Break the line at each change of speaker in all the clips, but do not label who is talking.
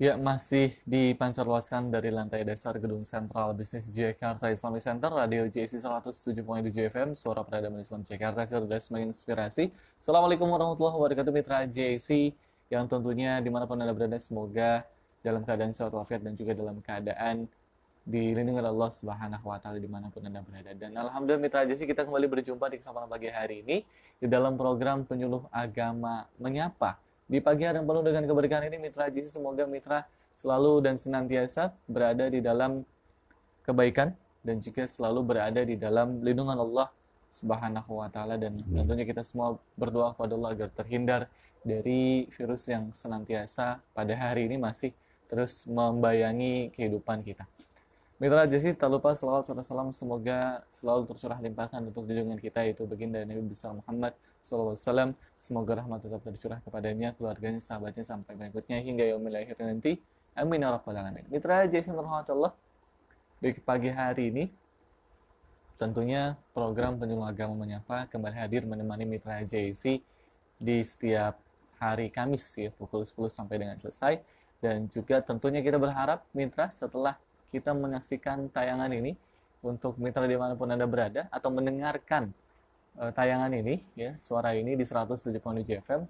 Ya, masih dipancarluaskan dari lantai dasar Gedung Sentral Bisnis Jakarta Islamic Center, Radio JC 107.7 FM, Suara Peradaban Islam Jakarta, cerdas menginspirasi. Assalamualaikum warahmatullahi wabarakatuh, Mitra JC, yang tentunya dimanapun Anda berada, semoga dalam keadaan sehat walafiat dan juga dalam keadaan dilindungi oleh Allah Subhanahu wa taala dimanapun Anda berada. Dan alhamdulillah Mitra JC, kita kembali berjumpa di kesempatan pagi hari ini di dalam program Penyuluh Agama Menyapa. Di pagi hari yang penuh dengan keberkahan ini, Mitra JC, semoga Mitra selalu dan senantiasa berada di dalam kebaikan dan juga selalu berada di dalam lindungan Allah Subhanahu wa taala, dan tentunya kita semua berdoa kepada Allah agar terhindar dari virus yang senantiasa pada hari ini masih terus membayangi kehidupan kita. Mitra Jasi, tak lupa selawat serta salam semoga selalu tercurah limpahkan untuk junjungan kita, yaitu baginda Nabi besar Muhammad SAW. Semoga rahmat tetap tercurah kepadanya, keluarganya, sahabatnya, sampai berikutnya hingga yaumil akhir nanti. Amin ya rabbal alamin. Mitra Jasi Allah, di pagi hari ini tentunya program Penyuluh Agama Menyapa kembali hadir menemani Mitra JC di setiap hari Kamis ya, pukul 10 sampai dengan selesai. Dan juga tentunya kita berharap Mitra, setelah kita menyaksikan tayangan ini, untuk Mitra dimanapun Anda berada atau mendengarkan tayangan ini ya, suara ini di 107.7 FM,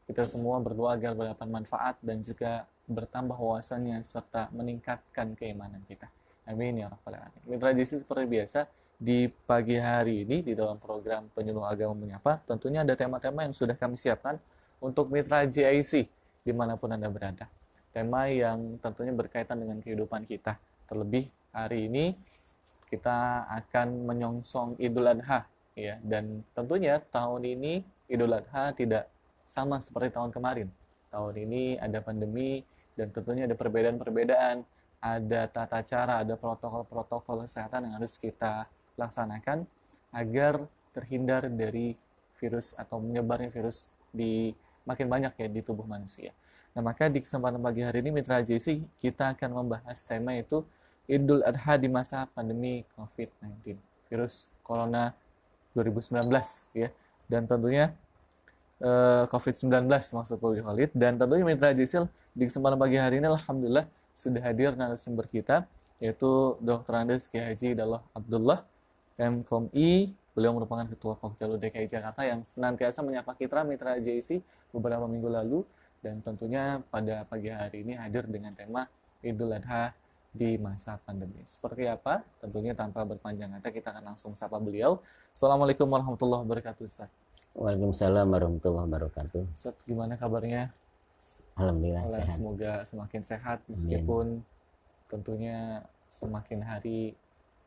kita semua berdoa agar mendapat manfaat dan juga bertambah wawasannya serta meningkatkan keimanan kita. Amin ya rabbal alamin. Mitra JC, seperti biasa di pagi hari ini di dalam program Penyuluh Agama Menyapa, tentunya ada tema-tema yang sudah kami siapkan untuk Mitra JIC dimanapun Anda berada. Tema yang tentunya berkaitan dengan kehidupan kita. Terlebih hari ini kita akan menyongsong Idul Adha ya, dan tentunya tahun ini Idul Adha tidak sama seperti tahun kemarin. Tahun ini ada pandemi dan tentunya ada perbedaan-perbedaan, ada tata cara, ada protokol-protokol kesehatan yang harus kita laksanakan agar terhindar dari virus atau menyebarnya virus di makin banyak ya di tubuh manusia. Nah, maka di kesempatan pagi hari ini Mitra JC kita akan membahas tema itu Idul Adha di masa pandemi COVID-19, virus Corona 2019 ya. Dan tentunya COVID-19 maksud Pak Khalid. Dan tentunya Mitra JC di kesempatan pagi hari ini alhamdulillah sudah hadir narasumber kita, yaitu Dr. Andes Kiai Haji Dallah Abdullah MKOMI. Beliau merupakan Ketua Pokjalu DKI Jakarta yang senantiasa menyapa kita Mitra JC beberapa minggu lalu, dan tentunya pada pagi hari ini hadir dengan tema Idul Adha di masa pandemi. Seperti apa? Tentunya tanpa berpanjang kata kita akan langsung sapa beliau. Assalamualaikum warahmatullahi wabarakatuh, Ustaz.
Waalaikumsalam warahmatullahi wabarakatuh.
Ustaz, gimana kabarnya?
Alhamdulillah sehat.
Semoga semakin sehat meskipun tentunya semakin hari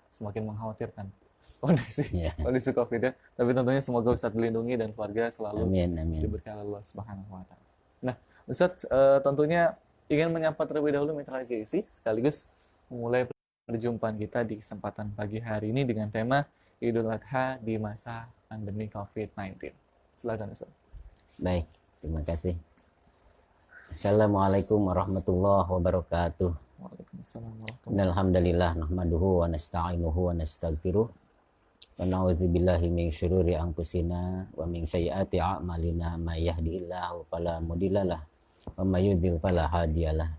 semakin mengkhawatirkan kondisi COVID ya. Tapi tentunya semoga Ustaz dilindungi dan keluarga selalu diberkahi Allah Subhanahu wa taala. Nah, Ustaz tentunya ingin menyapa terlebih dahulu Mitra JC sekaligus memulai perjumpaan kita di kesempatan pagi hari ini dengan tema Idul Adha di masa pandemi COVID-19. Silakan Ustaz.
Baik, terima kasih. Assalamualaikum warahmatullahi wabarakatuh.
Waalaikumsalam warahmatullahi wabarakatuh.
Alhamdulillah nahmaduhu wa nasta'inuhu wa nastaghfiruh. Wa na'udzubillahi min syururi anfusina wa min sayyiati a'malina may yahdihillahu fala mudhillalah wa may yudhlil fala hadiyalah.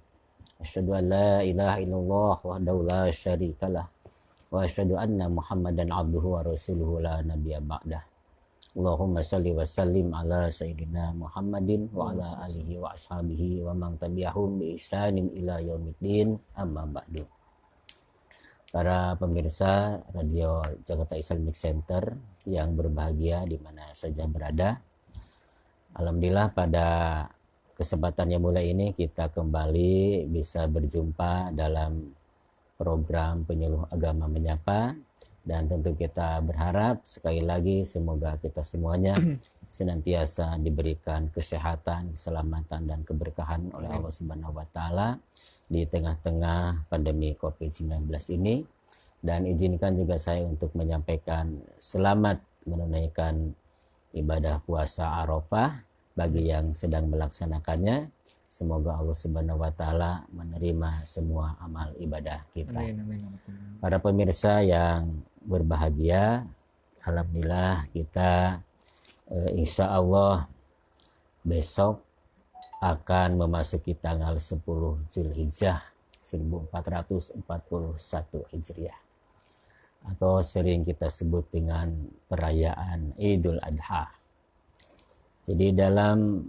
Asyhadu an la ilaha illallah wahdahu la syarikalah wa asyhadu anna Muhammadan abduhu wa rasuluhu la nabiyya ba'dah. Allahumma salli wa sallim ala sayyidina Muhammadin wa ala alihi wa ashabihi wa man tabi'ahum bi ihsanin ila yaumiddin, amma ba'du. Para pemirsa Radio Jakarta Islamic Center yang berbahagia di mana saja berada, alhamdulillah pada kesempatan yang mulai ini kita kembali bisa berjumpa dalam program Penyuluh Agama Menyapa, dan tentu kita berharap sekali lagi semoga kita semuanya senantiasa diberikan kesehatan, keselamatan dan keberkahan oleh Allah Subhanahu wa taala di tengah-tengah pandemi COVID-19 ini. Dan izinkan juga saya untuk menyampaikan selamat menunaikan ibadah puasa Arafah bagi yang sedang melaksanakannya. Semoga Allah Subhanahu wa taala menerima semua amal ibadah kita.
Amin.
Para pemirsa yang berbahagia, alhamdulillah kita insya Allah besok akan memasuki tanggal 10 Zulhijjah 1441 Hijriah, atau sering kita sebut dengan perayaan Idul Adha. Jadi dalam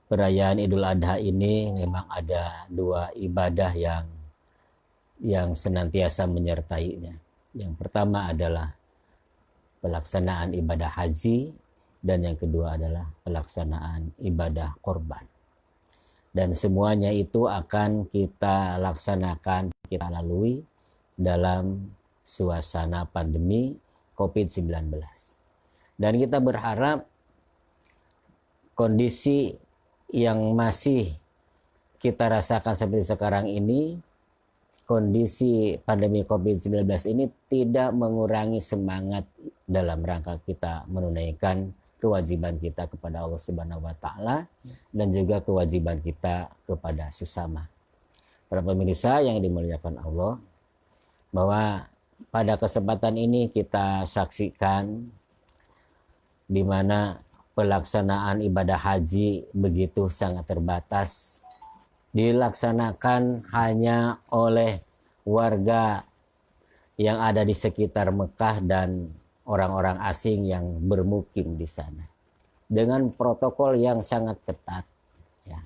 perayaan Idul Adha ini memang ada dua ibadah yang senantiasa menyertainya. Yang pertama adalah pelaksanaan ibadah haji, dan yang kedua adalah pelaksanaan ibadah korban. Dan semuanya itu akan kita laksanakan, kita lalui dalam suasana pandemi COVID-19. Dan kita berharap kondisi yang masih kita rasakan seperti sekarang ini, kondisi pandemi COVID-19 ini tidak mengurangi semangat dalam rangka kita menunaikan kewajiban kita kepada Allah Subhanahu wa taala dan juga kewajiban kita kepada sesama. Para pemirsa yang dimuliakan Allah, bahwa pada kesempatan ini kita saksikan di mana pelaksanaan ibadah haji begitu sangat terbatas, dilaksanakan hanya oleh warga yang ada di sekitar Mekah dan orang-orang asing yang bermukim di sana dengan protokol yang sangat ketat, ya.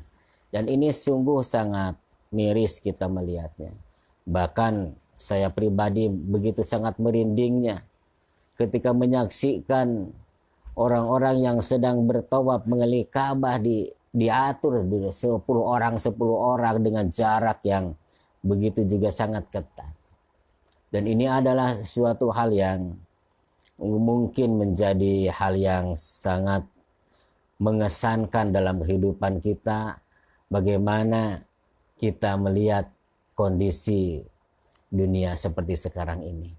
Dan ini sungguh sangat miris kita melihatnya. Bahkan saya pribadi begitu sangat merindingnya ketika menyaksikan orang-orang yang sedang bertawaf mengelilingi Ka'bah diatur 10 orang dengan jarak yang begitu juga sangat ketat. Dan ini adalah suatu hal yang mungkin menjadi hal yang sangat mengesankan dalam kehidupan kita, bagaimana kita melihat kondisi dunia seperti sekarang ini.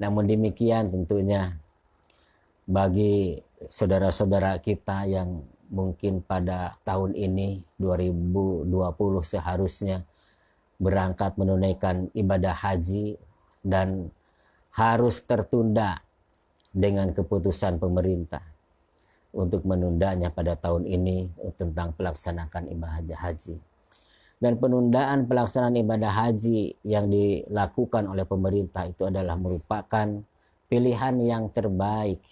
Namun demikian tentunya bagi saudara-saudara kita yang mungkin pada tahun ini 2020 seharusnya berangkat menunaikan ibadah haji dan harus tertunda dengan keputusan pemerintah untuk menundanya pada tahun ini tentang pelaksanaan ibadah haji. Dan penundaan pelaksanaan ibadah haji yang dilakukan oleh pemerintah itu adalah merupakan pilihan yang terbaik.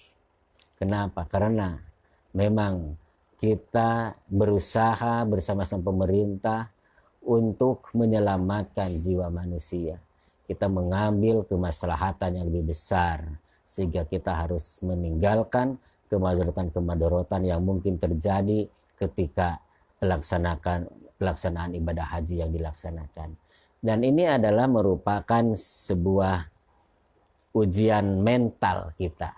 Kenapa? Karena memang kita berusaha bersama-sama pemerintah untuk menyelamatkan jiwa manusia. Kita mengambil kemaslahatan yang lebih besar, sehingga kita harus meninggalkan kemadaratan-kemadaratan yang mungkin terjadi ketika pelaksanaan ibadah haji yang dilaksanakan. Dan ini adalah merupakan sebuah ujian mental kita.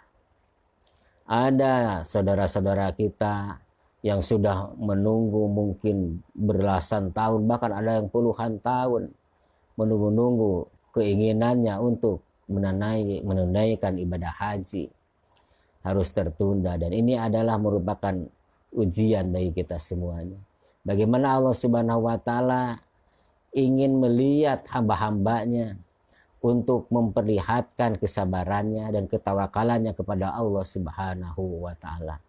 Ada saudara-saudara kita yang sudah menunggu mungkin belasan tahun, bahkan ada yang puluhan tahun menunggu keinginannya untuk menunaikan ibadah haji harus tertunda. Dan ini adalah merupakan ujian bagi kita semuanya. Bagaimana Allah Subhanahu wa taala ingin melihat hamba-hambanya untuk memperlihatkan kesabarannya dan ketawakalannya kepada Allah Subhanahu wa taala.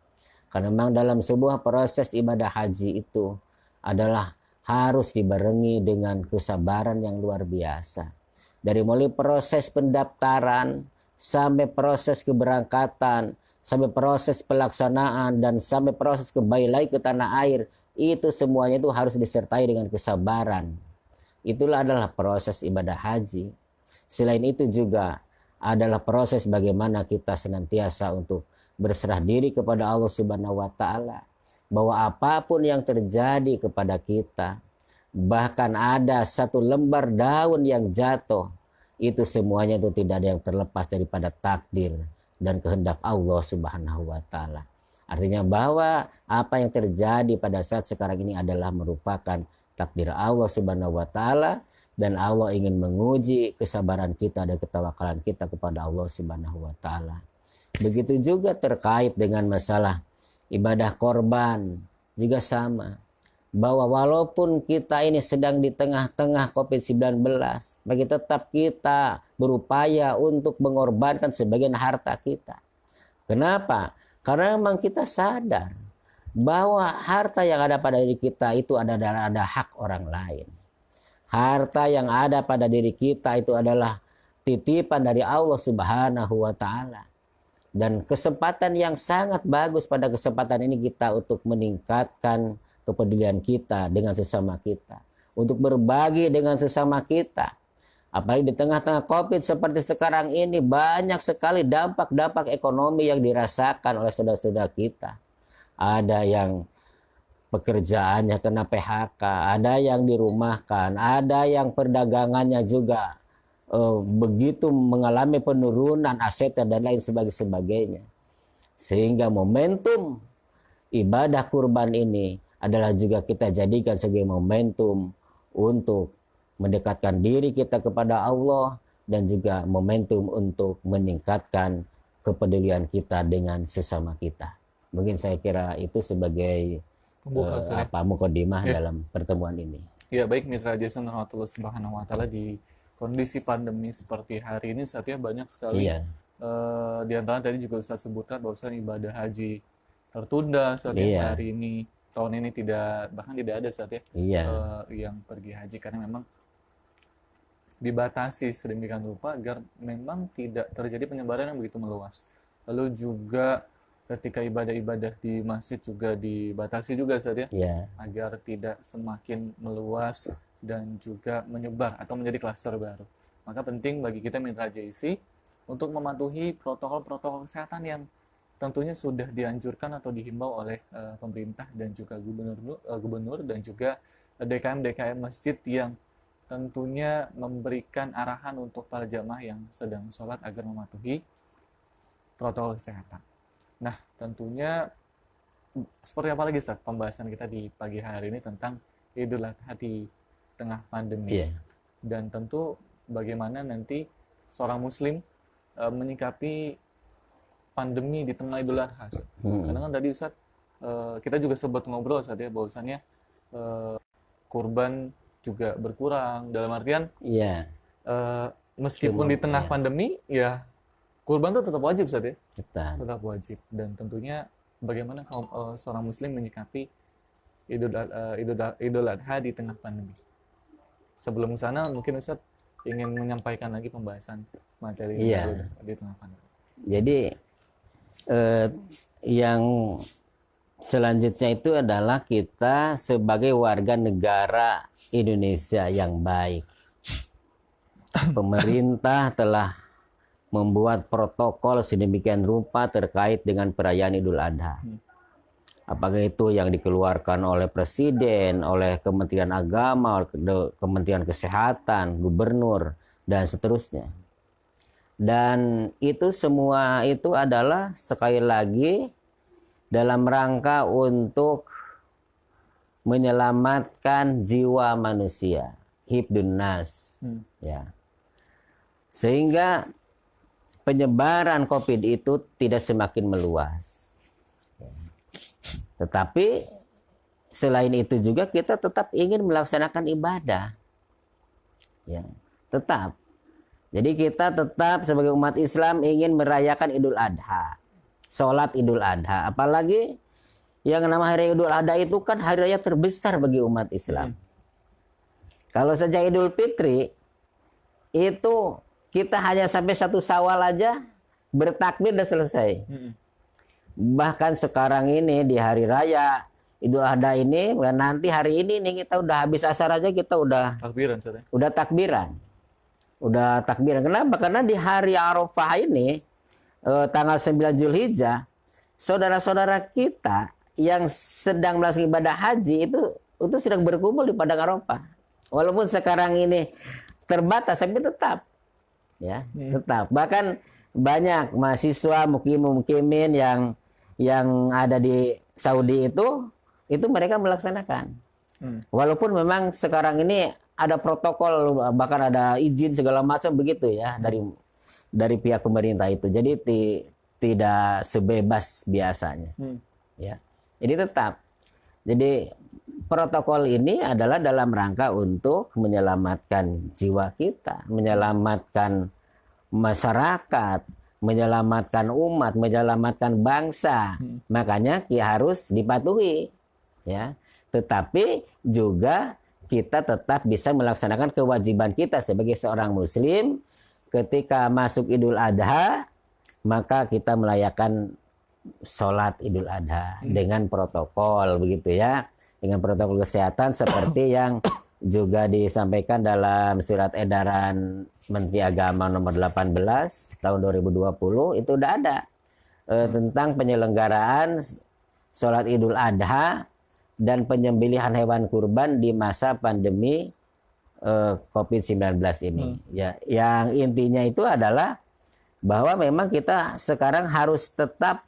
Karena memang dalam sebuah proses ibadah haji itu adalah harus dibarengi dengan kesabaran yang luar biasa. Dari mulai proses pendaftaran, sampai proses keberangkatan, sampai proses pelaksanaan, dan sampai proses kembali lagi ke tanah air, itu semuanya itu harus disertai dengan kesabaran. Itulah adalah proses ibadah haji. Selain itu juga adalah proses bagaimana kita senantiasa untuk berserah diri kepada Allah Subhanahu wa taala, bahwa apapun yang terjadi kepada kita, bahkan ada satu lembar daun yang jatuh, itu semuanya itu tidak ada yang terlepas daripada takdir dan kehendak Allah Subhanahu wa taala. Artinya bahwa apa yang terjadi pada saat sekarang ini adalah merupakan takdir Allah Subhanahu wa taala, dan Allah ingin menguji kesabaran kita dan ketawakalan kita kepada Allah Subhanahu wa taala. Begitu juga terkait dengan masalah ibadah korban juga sama. Bahwa walaupun kita ini sedang di tengah-tengah COVID-19, bagi tetap kita berupaya untuk mengorbankan sebagian harta kita. Kenapa? Karena memang kita sadar bahwa harta yang ada pada diri kita itu ada hak orang lain. Harta yang ada pada diri kita itu adalah titipan dari Allah Subhanahu wa taala. Dan kesempatan yang sangat bagus pada kesempatan ini kita untuk meningkatkan kepedulian kita dengan sesama kita, untuk berbagi dengan sesama kita. Apalagi di tengah-tengah COVID seperti sekarang ini, banyak sekali dampak-dampak ekonomi yang dirasakan oleh saudara-saudara kita. Ada yang pekerjaannya kena PHK, ada yang dirumahkan, ada yang perdagangannya juga begitu mengalami penurunan asetnya dan lain sebagainya. Sehingga momentum ibadah kurban ini adalah juga kita jadikan sebagai momentum untuk mendekatkan diri kita kepada Allah dan juga momentum untuk meningkatkan kepedulian kita dengan sesama kita. Mungkin saya kira itu sebagai mukadimah dalam pertemuan ini.
Ya, baik Mitra Jason rahmatullah subhanahu wa ta'ala, di kondisi pandemi seperti hari ini saatnya banyak sekali di antara tadi juga Ustaz sebutkan bahwasanya ibadah haji tertunda saatnya hari ini, tahun ini bahkan tidak ada saatnya yang pergi haji karena memang dibatasi sedemikian rupa agar memang tidak terjadi penyebaran yang begitu meluas. Lalu juga ketika ibadah-ibadah di masjid juga dibatasi juga saatnya agar tidak semakin meluas dan juga menyebar atau menjadi klaster baru. Maka penting bagi kita Mitra JC untuk mematuhi protokol-protokol kesehatan yang tentunya sudah dianjurkan atau dihimbau oleh pemerintah dan juga gubernur dan juga DKM masjid yang tentunya memberikan arahan untuk para jamaah yang sedang sholat agar mematuhi protokol kesehatan. Nah, tentunya seperti apa lagi Ustaz pembahasan kita di pagi hari ini tentang Idul Adha di tengah pandemi dan tentu bagaimana nanti seorang muslim menyikapi pandemi di tengah Idul Adha. Karena kan tadi Ustaz kita juga sempat ngobrol saat ya bahwasannya kurban juga berkurang dalam artian meskipun di tengah pandemi ya kurban itu tetap wajib Ustaz ya. Tetap wajib, dan tentunya bagaimana seorang muslim menyikapi Idul Adha di tengah pandemi. Sebelum sana mungkin Ustaz ingin menyampaikan lagi pembahasan materi di tengah pandemi.
Jadi yang selanjutnya itu adalah kita sebagai warga negara Indonesia yang baik. Pemerintah telah membuat protokol sedemikian rupa terkait dengan perayaan Idul Adha. Apakah itu yang dikeluarkan oleh Presiden, oleh Kementerian Agama, Kementerian Kesehatan, Gubernur, dan seterusnya. Dan itu semua itu adalah sekali lagi dalam rangka untuk menyelamatkan jiwa manusia, hifdun nas. Sehingga penyebaran COVID itu tidak semakin meluas. Tetapi selain itu juga kita tetap ingin melaksanakan ibadah. Tetap. Jadi kita tetap sebagai umat Islam ingin merayakan Idul Adha. Sholat Idul Adha. Apalagi yang nama hari Idul Adha itu kan hari raya terbesar bagi umat Islam. Kalau saja Idul Fitri itu kita hanya sampai 1 Syawal aja bertakbir dan selesai. Bahkan sekarang ini di hari raya Idul Adha ini, nanti hari ini nih kita udah habis asar aja kita udah takbiran. Udah takbiran. Kenapa? Karena di hari Arafah ini tanggal 9 Zulhijjah, saudara-saudara kita yang sedang melaksanakan ibadah haji itu sedang berkumpul di padang Arafah. Walaupun sekarang ini terbatas, tapi tetap tetap. Bahkan banyak mahasiswa mukimin yang ada di Saudi itu mereka melaksanakan. Walaupun memang sekarang ini ada protokol, bahkan ada izin segala macam begitu ya dari pihak pemerintah itu. Jadi tidak sebebas biasanya. Jadi tetap. Jadi protokol ini adalah dalam rangka untuk menyelamatkan jiwa kita, menyelamatkan masyarakat, menyelamatkan umat, menyelamatkan bangsa. Makanya harus dipatuhi, ya. Tetapi juga kita tetap bisa melaksanakan kewajiban kita sebagai seorang muslim. Ketika masuk Idul Adha, maka kita merayakan sholat Idul Adha dengan protokol, begitu ya, dengan protokol kesehatan seperti yang juga disampaikan dalam surat edaran Menteri Agama nomor 18 tahun 2020. Itu udah ada tentang penyelenggaraan sholat Idul Adha dan penyembelihan hewan kurban di masa pandemi COVID-19 ini. Ya, yang intinya itu adalah bahwa memang kita sekarang harus tetap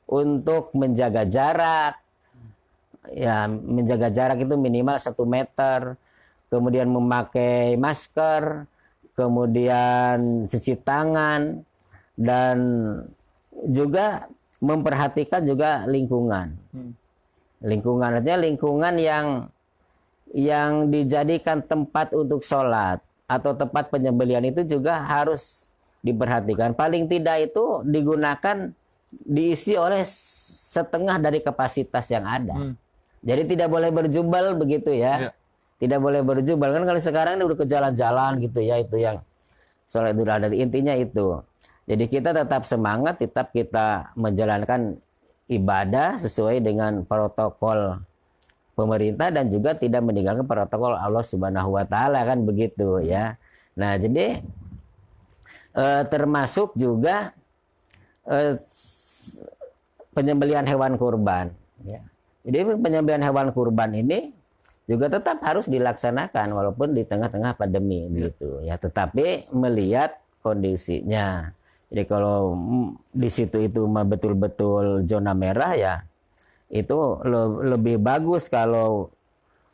untuk menjaga jarak. Ya, menjaga jarak itu minimal 1 meter, kemudian memakai masker, kemudian cuci tangan, dan juga memperhatikan juga lingkungan. Lingkungan artinya lingkungan yang dijadikan tempat untuk sholat atau tempat penyembelihan itu juga harus diperhatikan. Paling tidak itu digunakan, diisi oleh setengah dari kapasitas yang ada. Jadi tidak boleh berjubel begitu ya. Tidak boleh berjubel. Kan kalau sekarang ini udah ke jalan-jalan gitu ya, itu yang sholat Idul Adha. Intinya itu. Jadi kita tetap semangat, tetap kita menjalankan ibadah sesuai dengan protokol pemerintah dan juga tidak meninggalkan protokol Allah Subhanahu wa taala, kan begitu ya. Nah, jadi termasuk juga penyembelihan hewan kurban ya. Jadi penyembelihan hewan kurban ini juga tetap harus dilaksanakan walaupun di tengah-tengah pandemi gitu ya. Tetapi melihat kondisinya. Jadi kalau di situ itu betul-betul zona merah ya, itu lebih bagus kalau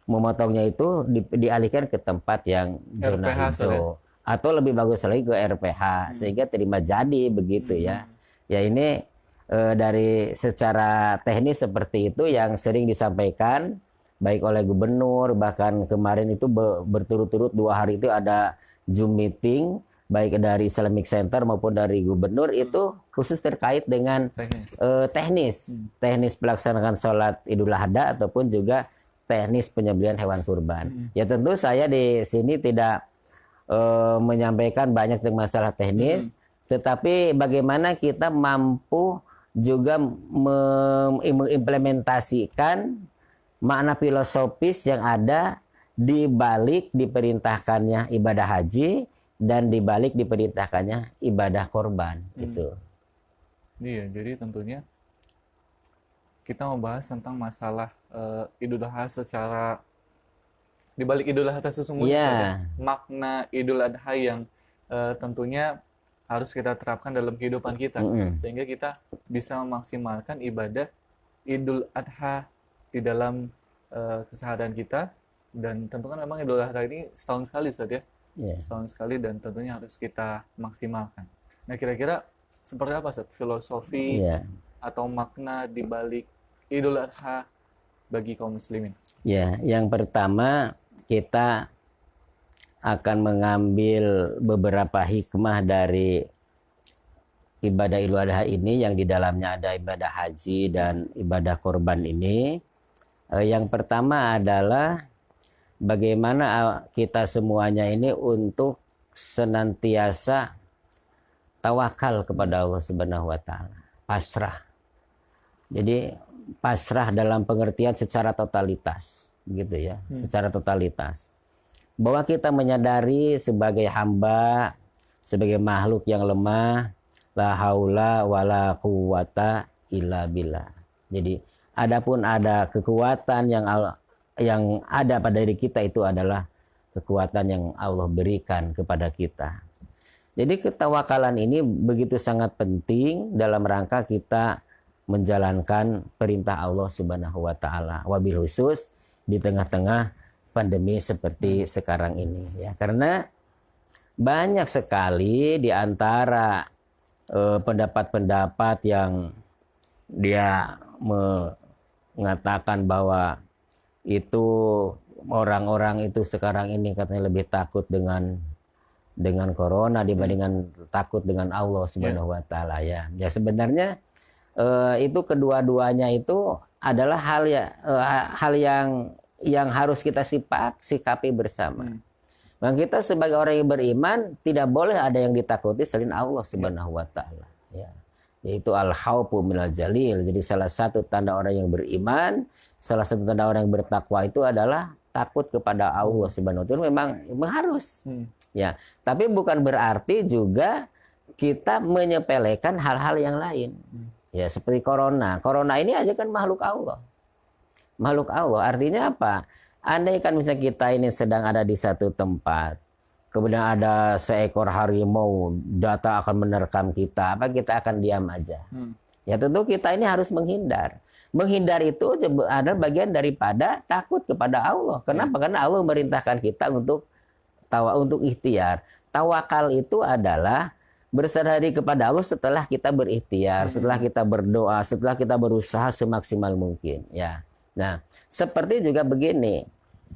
memotongnya itu dialihkan ke tempat yang zona
RPH,
hijau, atau lebih bagus lagi ke RPH sehingga terima jadi begitu ya. Ya ini dari secara teknis seperti itu yang sering disampaikan baik oleh gubernur, bahkan kemarin itu berturut-turut 2 hari itu ada Zoom meeting baik dari Islamic Center maupun dari gubernur, itu khusus terkait dengan teknis pelaksanaan sholat Idul Adha ataupun juga teknis penyembelihan hewan kurban. Ya tentu saya di sini tidak menyampaikan banyak tentang masalah teknis, tetapi bagaimana kita mampu juga mengimplementasikan makna filosofis yang ada di balik diperintahkannya ibadah haji dan dibalik diperintahkannya ibadah korban itu.
Iya, jadi tentunya kita membahas tentang masalah Idul Adha secara dibalik Idul Adha sesungguhnya saja. Makna Idul Adha yang tentunya harus kita terapkan dalam kehidupan kita sehingga kita bisa memaksimalkan ibadah Idul Adha di dalam keseharian kita. Dan tentu kan memang Idul Adha ini setahun sekali Ustaz ya. Setahun sekali dan tentunya harus kita maksimalkan. Nah, kira-kira seperti apa Ustaz filosofi atau makna di balik Idul Adha bagi kaum muslimin? Ya,
yang pertama kita akan mengambil beberapa hikmah dari ibadah Idul Adha ini yang di dalamnya ada ibadah haji dan ibadah korban ini. Yang pertama adalah bagaimana kita semuanya ini untuk senantiasa tawakal kepada Allah Subhanahu wa taala, pasrah. Jadi pasrah dalam pengertian secara totalitas, gitu ya, secara totalitas. Bahwa kita menyadari sebagai hamba, sebagai makhluk yang lemah, la haula wala quwata illa billah. Jadi adapun ada kekuatan yang ada pada diri kita itu adalah kekuatan yang Allah berikan kepada kita. Jadi ketawakalan ini begitu sangat penting dalam rangka kita menjalankan perintah Allah Subhanahu wa taala. Wabil khusus di tengah-tengah pandemi seperti sekarang ini ya. Karena banyak sekali di antara pendapat-pendapat yang dia mengatakan bahwa itu orang-orang itu sekarang ini katanya lebih takut dengan dengan corona dibandingkan takut dengan Allah Subhanahu wa taala ya. Ya sebenarnya itu kedua-duanya itu adalah hal yang harus kita sikapi bersama. Bang, kita sebagai orang yang beriman tidak boleh ada yang ditakuti selain Allah Subhanahu wa taala ya. Yaitu al-khaufu minal jalil. Jadi salah satu tanda orang yang beriman, salah satu tanda orang yang bertakwa itu adalah takut kepada Allah Subhanahu wa taala. Memang harus. Ya, tapi bukan berarti juga kita menyepelekan hal-hal yang lain. Ya, seperti corona. Corona ini aja kan makhluk Allah. Makhluk Allah. Artinya apa? Andai kan misalnya kita ini sedang ada di satu tempat, kemudian ada seekor harimau datang akan menerkam kita, apa kita akan diam aja? Ya tentu kita ini harus menghindar. Menghindar itu adalah bagian daripada takut kepada Allah. Kenapa? Karena Allah memerintahkan kita untuk ikhtiar. Tawakal itu adalah bersandar kepada Allah setelah kita berikhtiar, setelah kita berdoa, setelah kita berusaha semaksimal mungkin. Ya. Nah, seperti juga begini.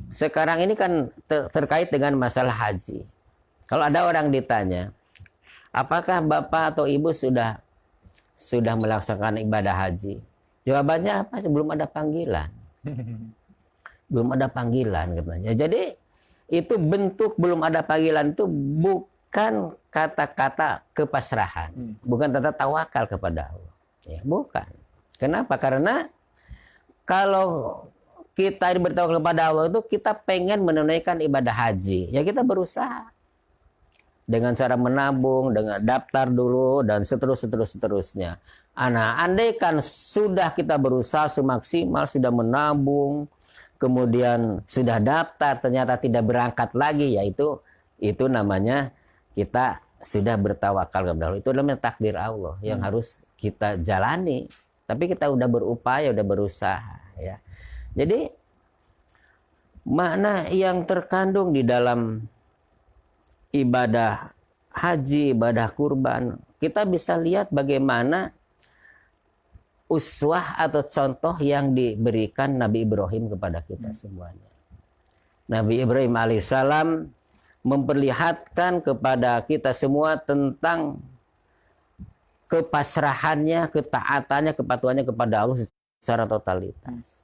Sekarang ini kan terkait dengan masalah haji. Kalau ada orang ditanya, apakah Bapak atau Ibu sudah melaksanakan ibadah haji? Jawabannya apa? Belum ada panggilan. Belum ada panggilan katanya. Jadi itu bentuk belum ada panggilan itu bukan kata-kata kepasrahan, bukan kata tawakal kepada Allah. Ya, bukan. Kenapa? Karena kalau kita bertawakal kepada Allah itu kita pengen menunaikan ibadah haji, ya kita berusaha dengan cara menabung, dengan daftar dulu dan seterusnya. Nah, andai kan sudah kita berusaha semaksimal, sudah menabung, kemudian sudah daftar ternyata tidak berangkat lagi, yaitu itu namanya kita sudah bertawakal kepada Allah. Itu namanya takdir Allah yang harus kita jalani. Tapi kita udah berupaya, udah berusaha ya. Jadi makna yang terkandung di dalam ibadah haji, ibadah kurban, kita bisa lihat bagaimana uswah atau contoh yang diberikan Nabi Ibrahim kepada kita semuanya. Nabi Ibrahim alaihissalam memperlihatkan kepada kita semua tentang kepasrahannya, ketaatannya, kepatuhannya kepada Allah secara totalitas.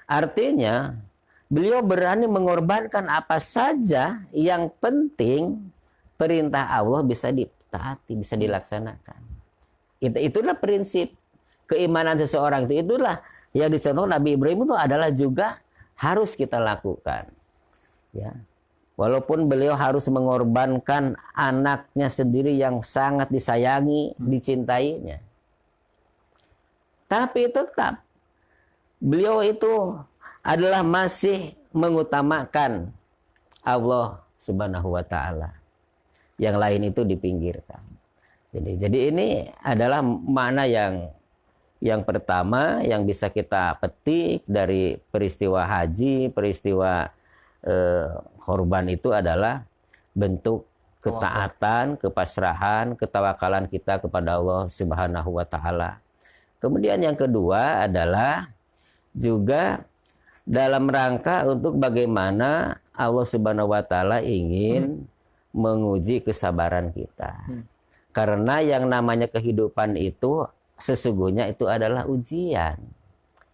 Artinya, beliau berani mengorbankan apa saja yang penting perintah Allah bisa ditaati, bisa dilaksanakan. Itulah prinsip keimanan seseorang itu. Itulah yang dicontohkan Nabi Ibrahim itu adalah juga harus kita lakukan. Ya. Walaupun beliau harus mengorbankan anaknya sendiri yang sangat disayangi, dicintainya. Tapi tetap beliau itu adalah masih mengutamakan Allah Subhanahu wa taala. Yang lain itu dipinggirkan. Jadi ini adalah makna yang pertama yang bisa kita petik dari peristiwa haji, peristiwa korban itu adalah bentuk ketaatan, kepasrahan, ketawakalan kita kepada Allah Subhanahu wa taala. Kemudian yang kedua adalah juga dalam rangka untuk bagaimana Allah Subhanahu wa taala ingin menguji kesabaran kita. Karena yang namanya kehidupan itu sesungguhnya itu adalah ujian.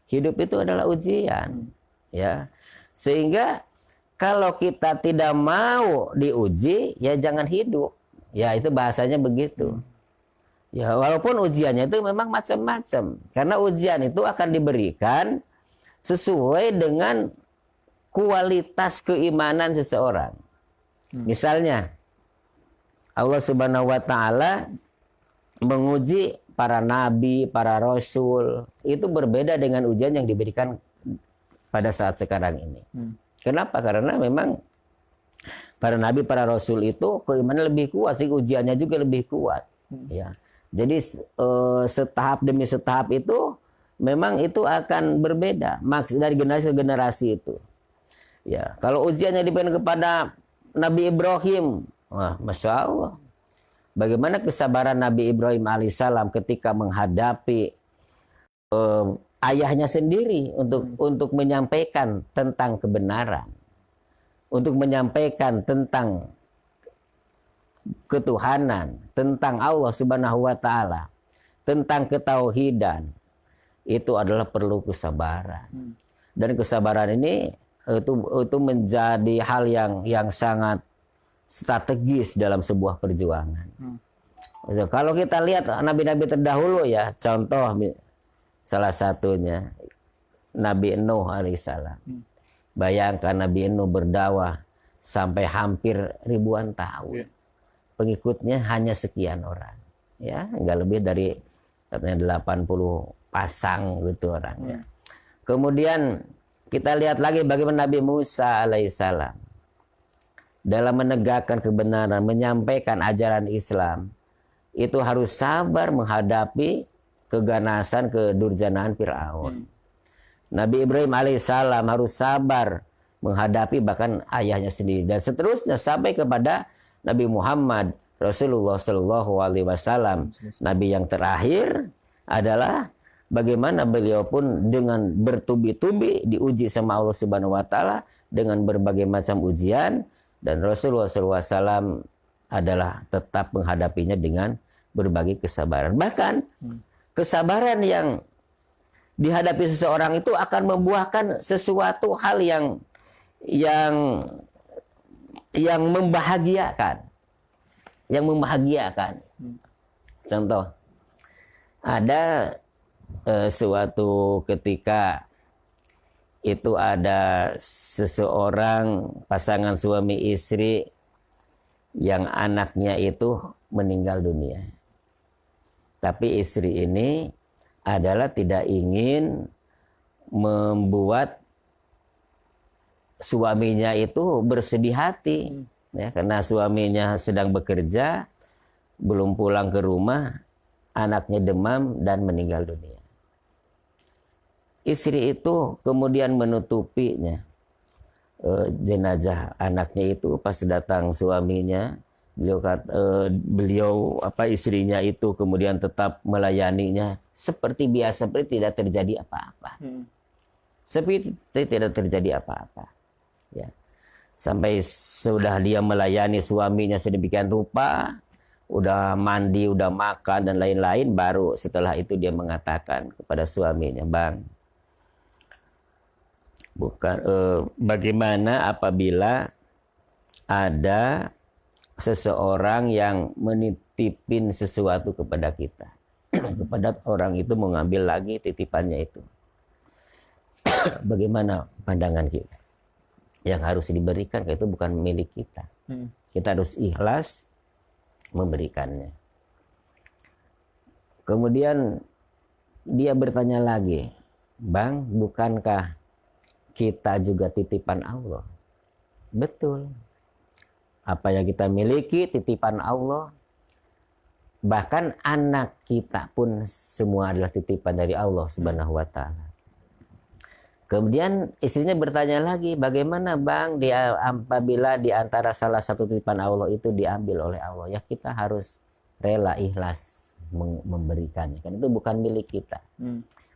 Hidup itu adalah ujian. Ya. Sehingga kalau kita tidak mau diuji, ya jangan hidup. Ya itu bahasanya begitu. Ya walaupun ujiannya itu memang macam-macam. Karena ujian itu akan diberikan sesuai dengan kualitas keimanan seseorang. Misalnya, Allah Subhanahu wa taala menguji para nabi, para rasul. Itu berbeda dengan ujian yang diberikan pada saat sekarang ini. Kenapa? Karena memang para nabi, para rasul itu keimanan lebih kuat, sih ujiannya juga lebih kuat. Ya, jadi setahap demi setahap itu memang itu akan berbeda maksud dari generasi ke generasi itu. Ya, kalau ujiannya diberikan kepada Nabi Ibrahim, wah, masya Allah, bagaimana kesabaran Nabi Ibrahim alaihissalam ketika menghadapi ayahnya sendiri untuk menyampaikan tentang kebenaran, untuk menyampaikan tentang ketuhanan, tentang Allah Subhanahu wa taala, tentang ketauhidan, itu adalah perlu kesabaran. Dan kesabaran ini itu menjadi hal yang sangat strategis dalam sebuah perjuangan. Kalau kita lihat nabi-nabi terdahulu ya, contoh salah satunya Nabi Nuh alaihissalam. Bayangkan Nabi Nuh berdakwah sampai hampir ribuan tahun. Pengikutnya hanya sekian orang. Ya, enggak lebih dari katanya 80 pasang gitu orangnya. Kemudian kita lihat lagi bagaimana Nabi Musa alaihissalam dalam menegakkan kebenaran, menyampaikan ajaran Islam, itu harus sabar menghadapi keganasan, kedurjanaan Fir'aun. Nabi Ibrahim alaihissalam harus sabar menghadapi bahkan ayahnya sendiri, dan seterusnya sampai kepada Nabi Muhammad Rasulullah Shallallahu Alaihi Wasallam. Nabi yang terakhir adalah bagaimana beliau pun dengan bertubi-tubi diuji sama Allah Subhanahu Wa Taala dengan berbagai macam ujian, dan Rasulullah SAW adalah tetap menghadapinya dengan berbagai kesabaran. Bahkan kesabaran yang dihadapi seseorang itu akan membuahkan sesuatu hal yang membahagiakan, Contoh, ada suatu ketika itu ada seseorang pasangan suami istri yang anaknya itu meninggal dunia. Tapi istri ini adalah tidak ingin membuat suaminya itu bersedih hati, ya, karena suaminya sedang bekerja, belum pulang ke rumah, anaknya demam dan meninggal dunia. Istri itu kemudian menutupinya jenazah anaknya itu. Pas datang suaminya, istrinya itu kemudian tetap melayaninya seperti biasa, seperti tidak terjadi apa-apa. Seperti tidak terjadi apa-apa. Ya. Sampai sudah dia melayani suaminya sedemikian rupa, udah mandi, udah makan dan lain-lain, baru setelah itu dia mengatakan kepada suaminya, "Bang, bagaimana apabila ada seseorang yang menitipin sesuatu kepada kita, kepada orang itu mengambil lagi titipannya itu, bagaimana pandangan kita? Yang harus diberikan itu bukan milik kita. Kita harus ikhlas memberikannya." Kemudian dia bertanya lagi, "Bang, bukankah kita juga titipan Allah?" Betul. Apa yang kita miliki titipan Allah. Bahkan anak kita pun semua adalah titipan dari Allah Subhanahu wa taala. Kemudian istrinya bertanya lagi, "Bagaimana Bang apabila di antara salah satu titipan Allah itu diambil oleh Allah?" Ya, kita harus rela ikhlas memberikannya. Kan itu bukan milik kita.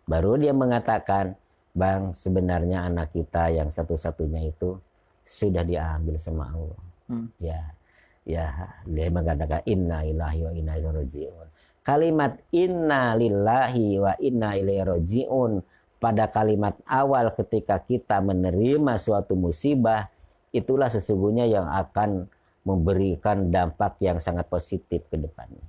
Baru dia mengatakan, "Bang, sebenarnya anak kita yang satu-satunya itu sudah diambil sama Allah." Ya, dia mengatakan inna lillahi wa inna ilaihi raji'un. Kalimat inna lillahi wa inna ilaihi raji'un pada kalimat awal ketika kita menerima suatu musibah, itulah sesungguhnya yang akan memberikan dampak yang sangat positif ke depannya.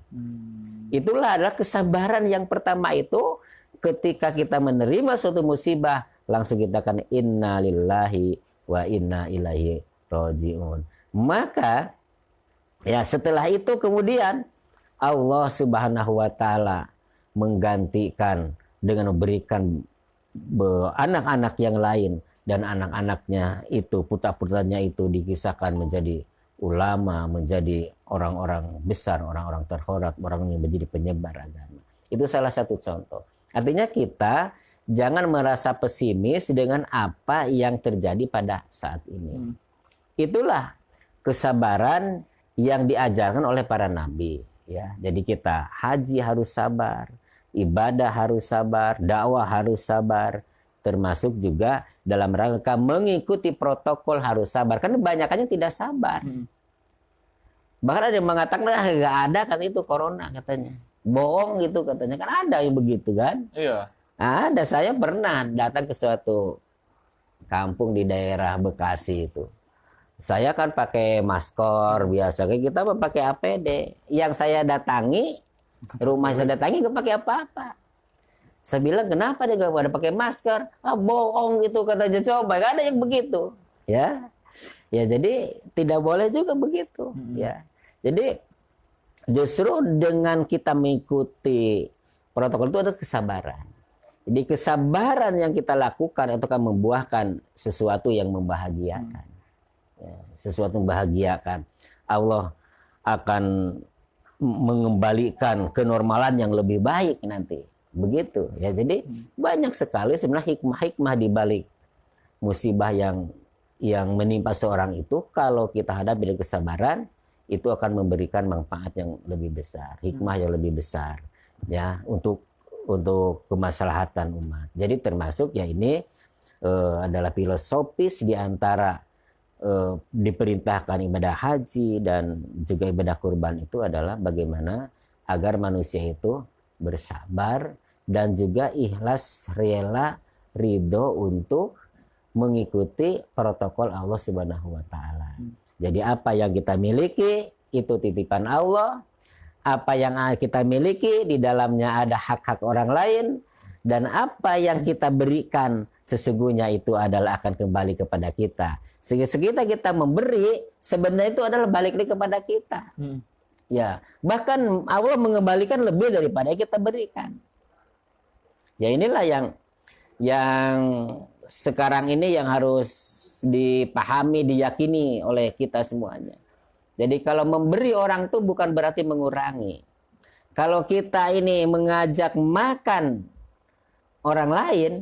Itulah adalah kesabaran yang pertama itu. Ketika kita menerima suatu musibah, langsung kita akan inna lillahi wa inna ilaihi raji'un. Maka ya setelah itu kemudian Allah Subhanahu wa taala menggantikan dengan memberikan anak-anak yang lain, dan anak-anaknya itu, putra-putranya itu dikisahkan menjadi ulama, menjadi orang-orang besar, orang-orang terhormat, orang yang menjadi penyebar agama. Itu salah satu contoh. Artinya kita jangan merasa pesimis dengan apa yang terjadi pada saat ini. Itulah kesabaran yang diajarkan oleh para nabi. Ya, jadi kita haji harus sabar, ibadah harus sabar, dakwah harus sabar, termasuk juga dalam rangka mengikuti protokol harus sabar. Karena kebanyakannya tidak sabar. Bahkan ada yang mengatakan nggak ada kan itu corona katanya. Bohong gitu katanya. Kan ada yang begitu kan.
Iya.
Ada, saya pernah datang ke suatu kampung di daerah Bekasi itu. Saya kan pakai masker biasa. Kayak kita mah pakai APD. Yang saya datangi, rumah saya datangi nggak pakai apa-apa. Saya bilang kenapa dia nggak ada pakai masker? Ah bohong gitu katanya, coba. Gak ada yang begitu. Ya, ya jadi tidak boleh juga begitu. Ya, jadi justru dengan kita mengikuti protokol itu ada kesabaran. Jadi kesabaran yang kita lakukan itu akan membuahkan sesuatu yang membahagiakan. Ya, sesuatu yang membahagiakan. Allah akan mengembalikan kenormalan yang lebih baik nanti. Begitu. Ya, jadi banyak sekali sebenarnya hikmah-hikmah di balik musibah yang menimpa seorang itu. Kalau kita hadapi dengan kesabaran, itu akan memberikan manfaat yang lebih besar, hikmah yang lebih besar, ya, untuk kemaslahatan umat. Jadi termasuk ya ini adalah filosofis di antara diperintahkan ibadah haji dan juga ibadah kurban itu adalah bagaimana agar manusia itu bersabar dan juga ikhlas, rela, ridho untuk mengikuti protokol Allah Subhanahu wa taala. Jadi apa yang kita miliki itu titipan Allah. Apa yang kita miliki di dalamnya ada hak-hak orang lain, dan apa yang kita berikan sesungguhnya itu adalah akan kembali kepada kita. Sehingga kita memberi sebenarnya itu adalah balik lagi kepada kita. Ya, bahkan Allah mengembalikan lebih daripada yang kita berikan. Ya inilah yang sekarang ini yang harus dipahami, diyakini oleh kita semuanya. Jadi kalau memberi orang itu bukan berarti mengurangi. Kalau kita ini mengajak makan orang lain,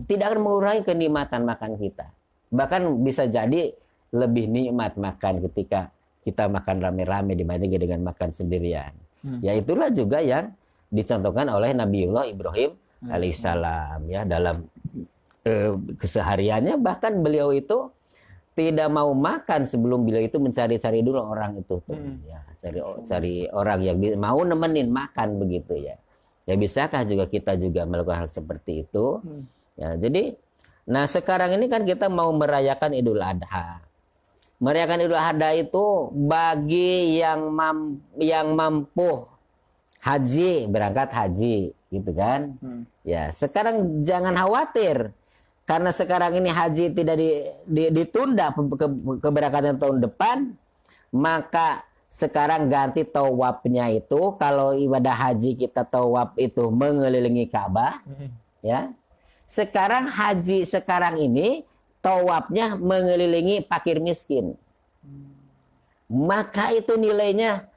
tidak akan mengurangi kenikmatan makan kita. Bahkan bisa jadi lebih nikmat makan ketika kita makan rame-rame dibanding dengan makan sendirian. Ya itulah juga yang dicontohkan oleh Nabiullah Ibrahim alaihissalam, ya, dalam kesehariannya. Bahkan beliau itu tidak mau makan sebelum beliau itu mencari-cari dulu orang itu tuh. Ya, cari orang yang mau nemenin makan begitu ya. Ya bisakah juga kita juga melakukan hal seperti itu? Ya, jadi nah sekarang ini kan kita mau merayakan Idul Adha. Merayakan Idul Adha itu bagi yang mampu haji, berangkat haji gitu kan. Ya, sekarang jangan khawatir. Karena sekarang ini haji tidak ditunda keberangkatan tahun depan, maka sekarang ganti tawafnya itu, kalau ibadah haji kita tawaf itu mengelilingi Ka'bah, ya. Sekarang haji sekarang ini tawafnya mengelilingi fakir miskin. Maka itu nilainya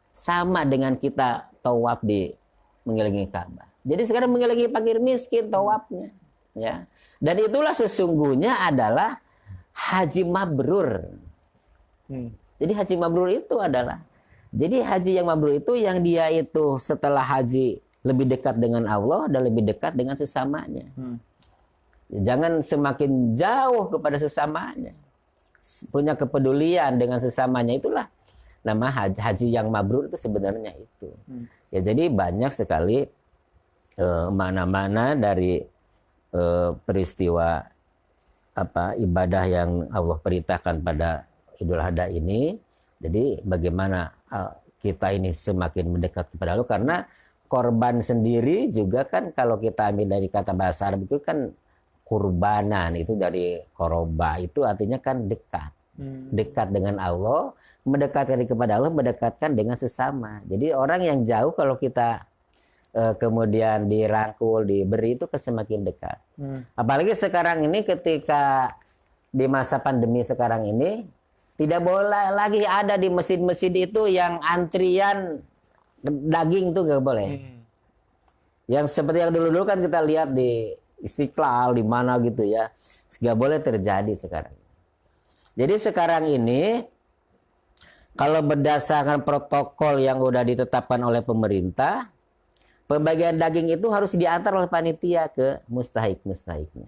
sama dengan kita tawaf di mengelilingi Ka'bah. Jadi sekarang mengelilingi fakir miskin tawafnya. Ya. Dan itulah sesungguhnya adalah haji mabrur. Jadi haji mabrur itu adalah, jadi haji yang mabrur itu yang dia itu setelah haji lebih dekat dengan Allah dan lebih dekat dengan sesamanya. Jangan semakin jauh kepada sesamanya. Punya kepedulian dengan sesamanya, itulah nama haji yang mabrur itu sebenarnya itu. Ya, jadi banyak sekali mana-mana dari peristiwa ibadah yang Allah perintahkan pada Idul Adha ini. Jadi bagaimana kita ini semakin mendekat kepada Allah, karena korban sendiri juga kan kalau kita ambil dari kata bahasa Arab itu kan kurbanan, itu dari koroba, itu artinya kan dekat. Dekat dengan Allah, mendekatkan kepada Allah, mendekatkan dengan sesama. Jadi orang yang jauh kalau kita kemudian dirangkul, diberi, itu semakin dekat. Apalagi sekarang ini ketika di masa pandemi sekarang ini, tidak boleh lagi ada di masjid-masjid itu yang antrian daging tuh nggak boleh. Yang seperti yang dulu-dulu kan kita lihat di Istiqlal, di mana gitu ya, nggak boleh terjadi sekarang. Jadi sekarang ini kalau berdasarkan protokol yang udah ditetapkan oleh pemerintah, pembagian daging itu harus diantar oleh panitia ke mustahik-mustahiknya.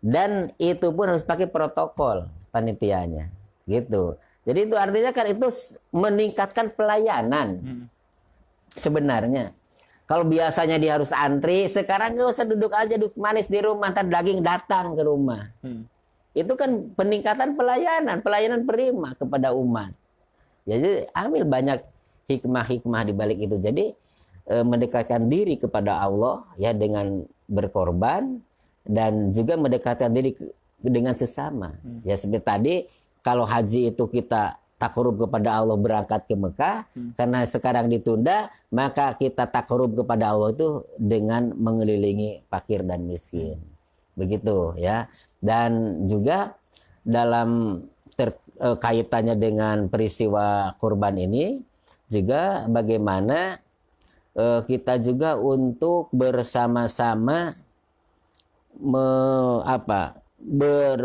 Dan itu pun harus pakai protokol panitianya. Gitu. Jadi itu artinya kan itu meningkatkan pelayanan sebenarnya. Kalau biasanya dia harus antri, sekarang nggak usah duduk aja, duduk manis di rumah, ntar daging datang ke rumah. Itu kan peningkatan pelayanan prima kepada umat. Jadi ambil banyak hikmah-hikmah di balik itu. Jadi mendekatkan diri kepada Allah ya dengan berkorban dan juga mendekatkan diri dengan sesama. Ya seperti tadi kalau haji itu kita takarub kepada Allah berangkat ke Mekah, karena sekarang ditunda, maka kita takarub kepada Allah itu dengan mengelilingi fakir dan miskin. Begitu ya. Dan juga dalam kaitannya dengan peristiwa kurban ini juga bagaimana kita juga untuk bersama-sama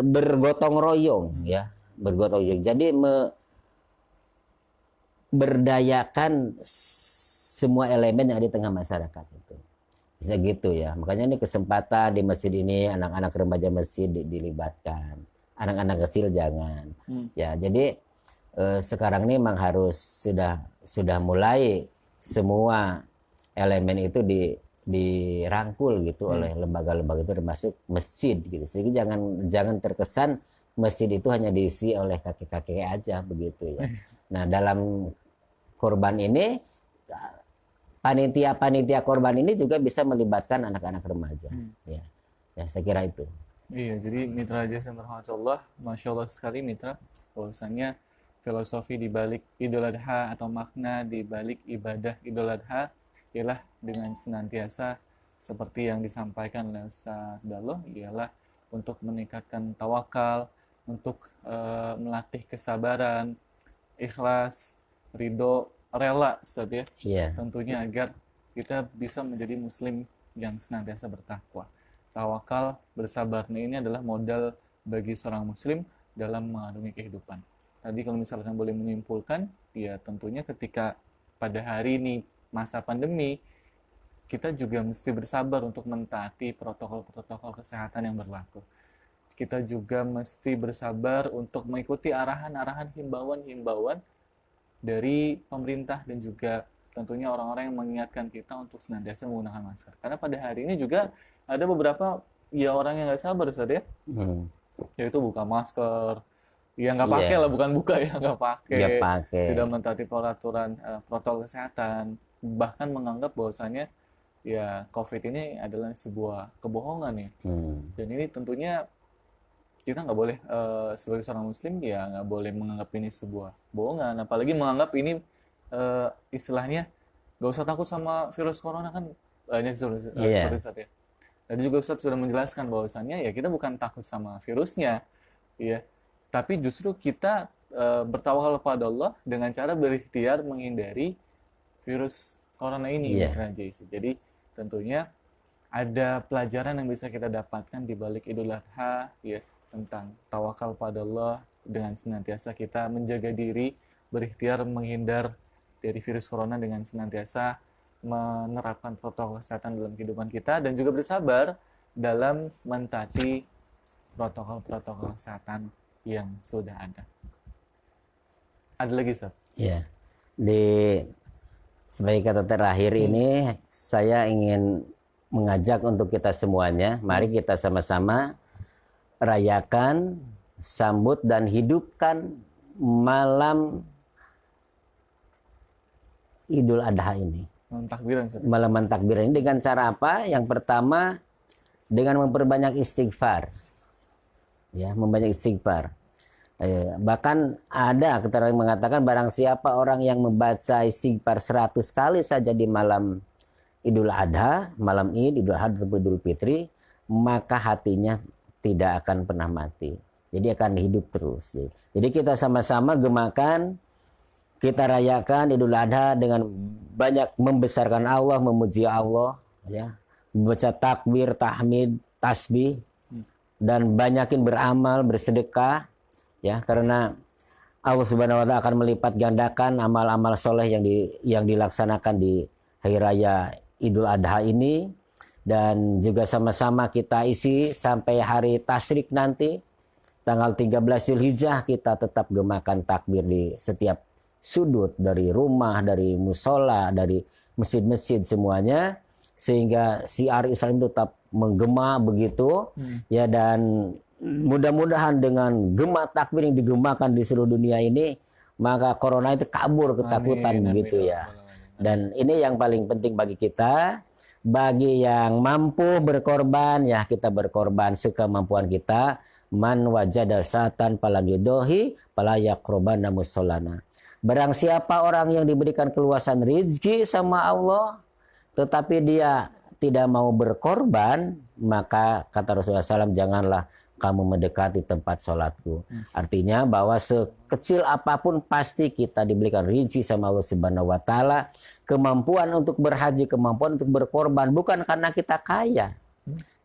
bergotong royong ya, bergotong royong. Jadi berdayakan semua elemen yang ada di tengah masyarakat itu. Bisa gitu ya. Makanya ini kesempatan di masjid ini anak-anak remaja masjid dilibatkan. Anak-anak kecil jangan. Ya, jadi sekarang ini memang harus sudah mulai semua elemen itu dirangkul gitu oleh lembaga-lembaga itu termasuk masjid gitu. Sehingga jangan terkesan masjid itu hanya diisi oleh kakek-kakek aja begitu ya. Nah, dalam korban ini panitia korban ini juga bisa melibatkan anak-anak remaja. Ya, saya kira itu.
Iya, jadi Mitra Jasa Allah, Masya Allah sekali Mitra, bahwasannya filosofi di balik Idul Adha atau makna di balik ibadah Idul Adha ialah dengan senantiasa seperti yang disampaikan oleh Ustaz Daloh, ialah untuk meningkatkan tawakal, untuk melatih kesabaran, ikhlas, ridho, rela, Ustaz ya.
Iya.
Tentunya agar kita bisa menjadi muslim yang senantiasa bertakwa. Tawakal, bersabar, ini adalah modal bagi seorang muslim dalam mengarungi kehidupan. Tadi kalau misalkan boleh menyimpulkan, ya tentunya ketika pada hari ini masa pandemi, kita juga mesti bersabar untuk mentaati protokol-protokol kesehatan yang berlaku. Kita juga mesti bersabar untuk mengikuti arahan-arahan himbauan-himbauan dari pemerintah dan juga tentunya orang-orang yang mengingatkan kita untuk senantiasa menggunakan masker. Karena pada hari ini juga ada beberapa ya orang yang nggak sabar, Ustaz ya. Yaitu buka masker, ya nggak pakai lah, bukan buka ya, nggak pakai, tidak mentaati peraturan protokol kesehatan, bahkan menganggap bahwasanya ya COVID ini adalah sebuah kebohongan ya. Dan ini tentunya kita nggak boleh sebagai seorang muslim ya nggak boleh menganggap ini sebuah bohongan, apalagi menganggap ini istilahnya nggak usah takut sama virus corona, kan banyak seperti Ustaz ya. Tadi juga Ustaz sudah menjelaskan bahwasannya ya kita bukan takut sama virusnya ya, tapi justru kita bertawakal kepada Allah dengan cara berikhtiar menghindari virus corona ini. Jadi tentunya ada pelajaran yang bisa kita dapatkan di balik Idul Adha ya, tentang tawakal pada Allah dengan senantiasa kita menjaga diri, berikhtiar menghindar dari virus corona dengan senantiasa menerapkan protokol kesehatan dalam kehidupan kita dan juga bersabar dalam mentaati protokol-protokol kesehatan yang sudah ada. Ada lagi, Ustaz?
Ya. Sebagai kata terakhir ini saya ingin mengajak untuk kita semuanya, mari kita sama-sama rayakan, sambut dan hidupkan malam Idul Adha ini. Malam takbiran ini dengan cara apa? Yang pertama dengan memperbanyak istighfar. Ya, memperbanyak istighfar. Bahkan ada keterangan yang mengatakan barang siapa orang yang membaca istighfar 100 kali saja di malam Idul Adha, malam Idul Adha atau Idul Fitri, maka hatinya tidak akan pernah mati. Jadi akan hidup terus. Jadi kita sama-sama gemakan, kita rayakan Idul Adha dengan banyak membesarkan Allah, memuji Allah, ya, membaca takbir, tahmid, tasbih, dan banyakin beramal, bersedekah, ya, karena Allah Subhanahu Wa Taala akan melipat gandakan amal-amal soleh yang dilaksanakan di hari raya Idul Adha ini, dan juga sama-sama kita isi sampai hari tasyrik nanti, tanggal 13 Zulhijjah kita tetap gemakan takbir di setiap sudut, dari rumah, dari musola, dari masjid-masjid semuanya, sehingga siar Islam itu tetap menggema begitu. Ya, dan mudah-mudahan dengan gema takbir yang digemakan di seluruh dunia ini, maka corona itu kabur ketakutan begitu ya. Dan ini yang paling penting bagi kita. Bagi yang mampu berkorban, ya kita berkorban sekemampuan kita. Man wajada satan falam yudohi fala yaqrabana musallana. Barang siapa orang yang diberikan keluasan rezeki sama Allah, tetapi dia tidak mau berkorban, maka kata Rasulullah SAW, janganlah kamu mendekati tempat sholatku. Artinya bahwa sekecil apapun pasti kita diberikan rezeki sama Allah Subhanahu wa taala, kemampuan untuk berhaji, kemampuan untuk berkorban, bukan karena kita kaya,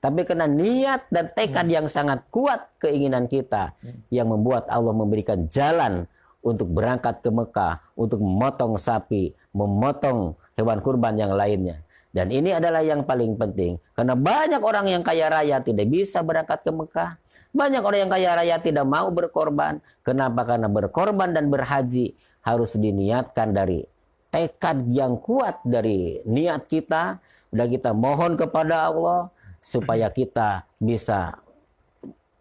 tapi karena niat dan tekad yang sangat kuat keinginan kita yang membuat Allah memberikan jalan untuk berangkat ke Mekah, untuk memotong sapi, memotong hewan kurban yang lainnya. Dan ini adalah yang paling penting. Karena banyak orang yang kaya raya tidak bisa berangkat ke Mekah. Banyak orang yang kaya raya tidak mau berkorban. Kenapa? Karena berkorban dan berhaji harus diniatkan dari tekad yang kuat dari niat kita. Dan kita mohon kepada Allah supaya kita bisa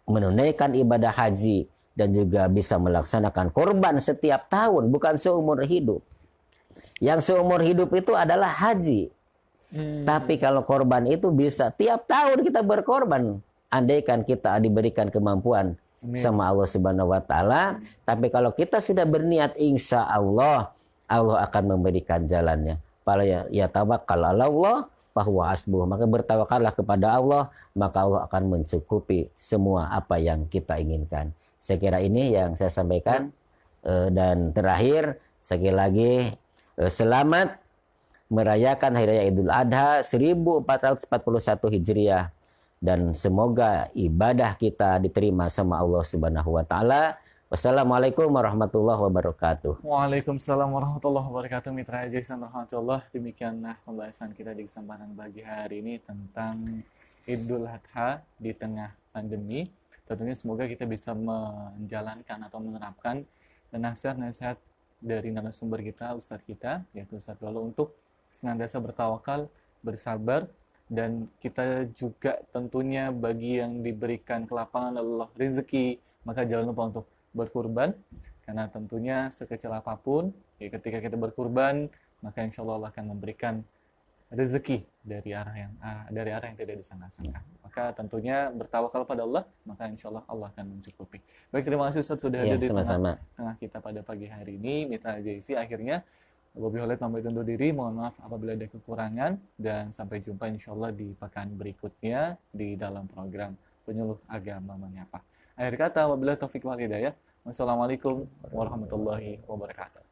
menunaikan ibadah haji dan juga bisa melaksanakan korban setiap tahun, bukan seumur hidup. Yang seumur hidup itu adalah haji. Tapi kalau korban itu bisa tiap tahun kita berkorban, andaikan kita diberikan kemampuan sama Allah Subhanahu wa taala. Tapi kalau kita sudah berniat, insya Allah Allah akan memberikan jalannya. Fala ya tawakkal 'ala Allah fahuwa hasbuh. Maka bertawakallah kepada Allah, maka Allah akan mencukupi semua apa yang kita inginkan. Saya kira ini yang saya sampaikan. Dan terakhir, sekali lagi selamat merayakan Hari Raya Idul Adha 1441 Hijriah, dan semoga ibadah kita diterima sama Allah Subhanahu wa taala. Wassalamualaikum warahmatullahi wabarakatuh.
Waalaikumsalam warahmatullahi wabarakatuh. Mitra Jason rahmatullah. Demikianlah pembahasan kita di kesempatan pagi hari ini tentang Idul Adha di tengah pandemi. Tentunya semoga kita bisa menjalankan atau menerapkan nasihat-nasihat dari narasumber kita, Ustadz kita, yaitu Ustadz Lolo, untuk senantiasa bertawakal, bersabar, dan kita juga tentunya bagi yang diberikan kelapangan Allah rezeki, maka jangan lupa untuk berkurban, karena tentunya sekecil apapun, ya, ketika kita berkurban, maka insya Allah Allah akan memberikan rezeki dari arah yang tidak disangka-sangka. Maka tentunya bertawakal pada Allah, maka insya Allah Allah akan mencukupi. Baik, terima kasih Ustaz sudah hadir di tengah kita pada pagi hari ini. Mitra JC, akhirnya Bobi Holed pamit undur diri. Mohon maaf apabila ada kekurangan, dan sampai jumpa insya Allah di pekan berikutnya di dalam program Penyuluh Agama Menyapa. Akhir kata, wabillahi taufik wal hidayah. Wassalamualaikum warahmatullahi wabarakatuh.